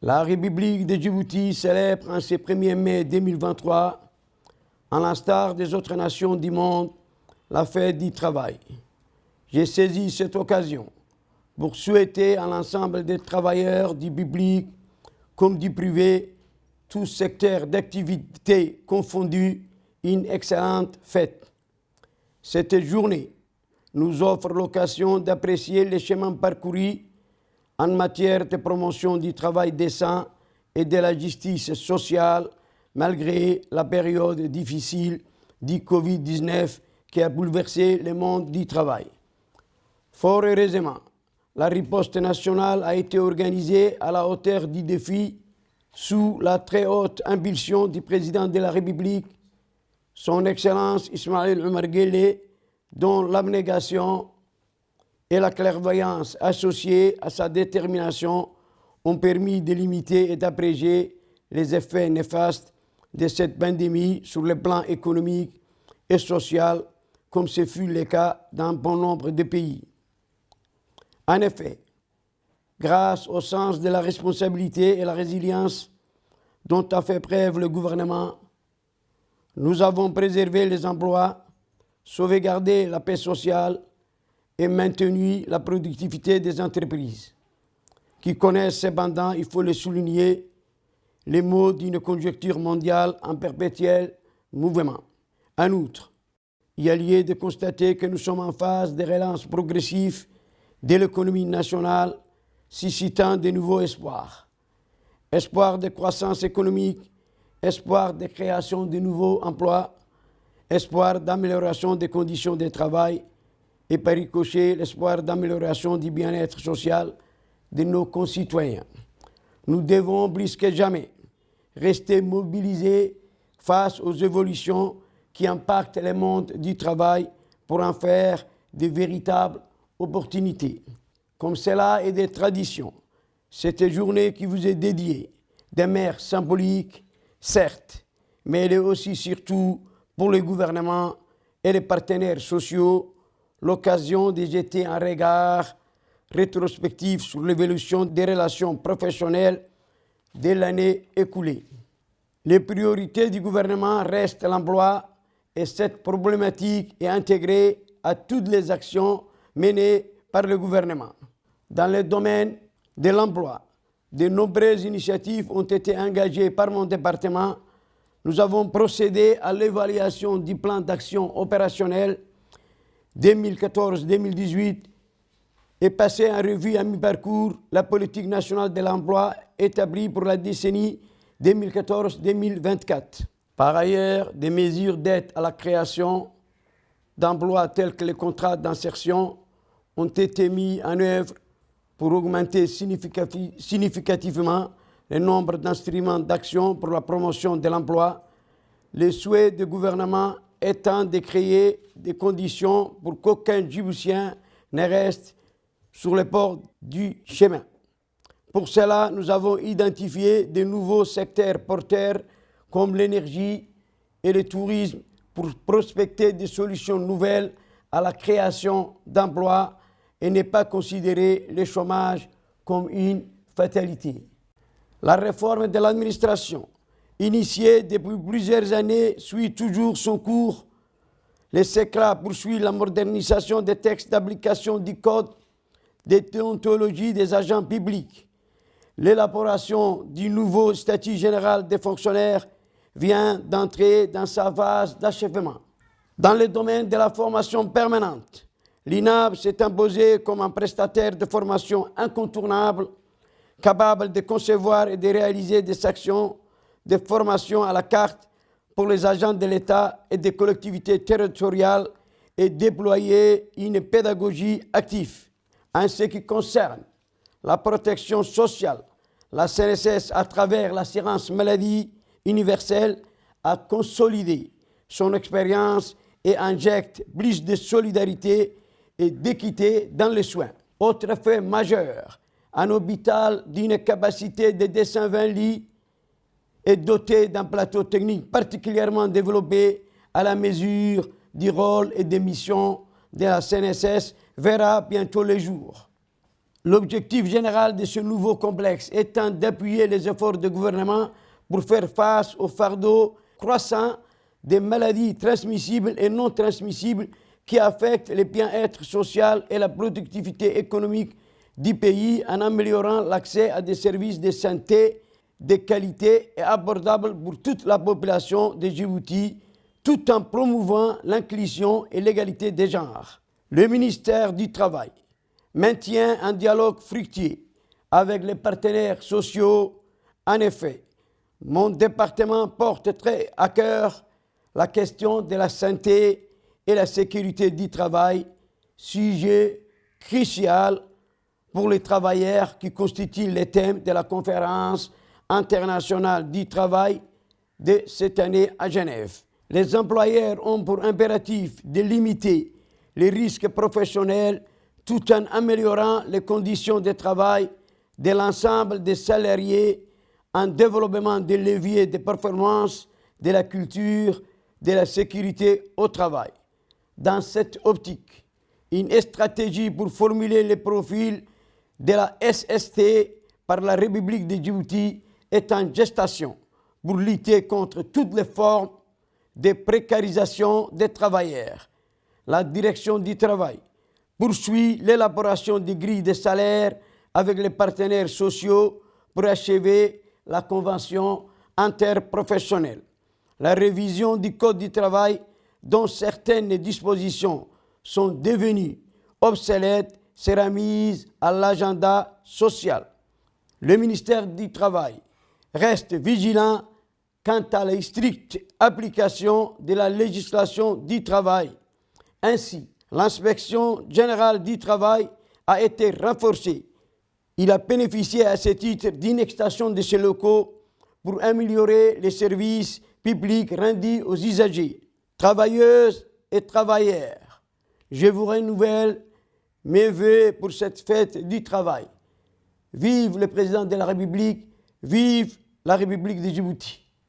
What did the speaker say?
La République de Djibouti célèbre en ce 1er mai 2023, à l'instar des autres nations du monde, la fête du travail. J'ai saisi cette occasion pour souhaiter à l'ensemble des travailleurs du public comme du privé, tous secteurs d'activité confondus, une excellente fête. Cette journée nous offre l'occasion d'apprécier les chemins parcourus en matière de promotion du travail décent et de la justice sociale, malgré la période difficile du Covid-19 qui a bouleversé le monde du travail. Fort heureusement, la riposte nationale a été organisée à la hauteur du défi sous la très haute impulsion du président de la République, son Excellence Ismaïl Omar Guelleh, dont l'abnégation et la clairvoyance associée à sa détermination ont permis de limiter et d'abréger les effets néfastes de cette pandémie sur le plan économique et social, comme ce fut le cas dans bon nombre de pays. En effet, grâce au sens de la responsabilité et la résilience dont a fait preuve le gouvernement, nous avons préservé les emplois, sauvegardé la paix sociale et maintenu la productivité des entreprises, qui connaissent cependant, il faut le souligner, les maux d'une conjoncture mondiale en perpétuel mouvement. En outre, il y a lieu de constater que nous sommes en phase de relance progressive de l'économie nationale, suscitant de nouveaux espoirs. Espoir de croissance économique, espoir de création de nouveaux emplois, espoir d'amélioration des conditions de travail et par ricochet l'espoir d'amélioration du bien-être social de nos concitoyens. Nous devons plus que jamais rester mobilisés face aux évolutions qui impactent le monde du travail pour en faire de véritables opportunités. Comme cela est des traditions, cette journée qui vous est dédiée demeure symbolique, certes, mais elle est aussi surtout pour le gouvernement et les partenaires sociaux l'occasion de jeter un regard rétrospectif sur l'évolution des relations professionnelles de l'année écoulée. Les priorités du gouvernement restent l'emploi et cette problématique est intégrée à toutes les actions menées par le gouvernement. Dans le domaine de l'emploi, de nombreuses initiatives ont été engagées par mon département. Nous avons procédé à l'évaluation du plan d'action opérationnel 2014-2018 et passé en revue à mi-parcours la politique nationale de l'emploi établie pour la décennie 2014-2024. Par ailleurs, des mesures d'aide à la création d'emplois tels que les contrats d'insertion ont été mis en œuvre pour augmenter significativement le nombre d'instruments d'action pour la promotion de l'emploi, le souhait du gouvernement étant de créer des conditions pour qu'aucun Djiboutien ne reste sur le port du chemin. Pour cela, nous avons identifié de nouveaux secteurs porteurs comme l'énergie et le tourisme pour prospecter des solutions nouvelles à la création d'emplois et ne pas considérer le chômage comme une fatalité. La réforme de l'administration, initiée depuis plusieurs années, suit toujours son cours. Le SECRA poursuit la modernisation des textes d'application du Code de déontologie des agents publics. L'élaboration du nouveau statut général des fonctionnaires vient d'entrer dans sa phase d'achèvement. Dans le domaine de la formation permanente, l'INAB s'est imposé comme un prestataire de formation incontournable, capable de concevoir et de réaliser des actions de formation à la carte pour les agents de l'État et des collectivités territoriales et déployer une pédagogie active. En ce qui concerne la protection sociale, la CNSS, à travers l'assurance maladie universelle, a consolidé son expérience et injecte plus de solidarité et d'équité dans les soins. Autre fait majeur, un hôpital d'une capacité de 220 lits est doté d'un plateau technique particulièrement développé à la mesure du rôle et des missions de la CNSS verra bientôt le jour. L'objectif général de ce nouveau complexe étant d'appuyer les efforts du gouvernement pour faire face au fardeau croissant des maladies transmissibles et non transmissibles qui affectent le bien-être social et la productivité économique du pays en améliorant l'accès à des services de santé de qualité et abordables pour toute la population de Djibouti, tout en promouvant l'inclusion et l'égalité des genres. Le ministère du Travail maintient un dialogue fructueux avec les partenaires sociaux. En effet, mon département porte très à cœur la question de la santé et la sécurité du travail, sujet crucial pour les travailleurs qui constituent le thème de la conférence internationale du travail de cette année à Genève. Les employeurs ont pour impératif de limiter les risques professionnels tout en améliorant les conditions de travail de l'ensemble des salariés en développement des leviers de performance, de la culture, de la sécurité au travail. Dans cette optique, une stratégie pour formuler les profils de la SST par la République de Djibouti est en gestation pour lutter contre toutes les formes de précarisation des travailleurs. La direction du travail poursuit l'élaboration des grilles de salaire avec les partenaires sociaux pour achever la convention interprofessionnelle. La révision du Code du travail, dont certaines dispositions sont devenues obsolètes, sera mise à l'agenda social. Le ministère du Travail reste vigilant quant à la stricte application de la législation du travail. Ainsi, l'inspection générale du travail a été renforcée. Il a bénéficié à ce titre d'une extension de ses locaux pour améliorer les services publics rendus aux usagers. Travailleuses et travailleurs, je vous renouvelle mes vœux pour cette fête du travail. Vive le président de la République, vive la République de Djibouti.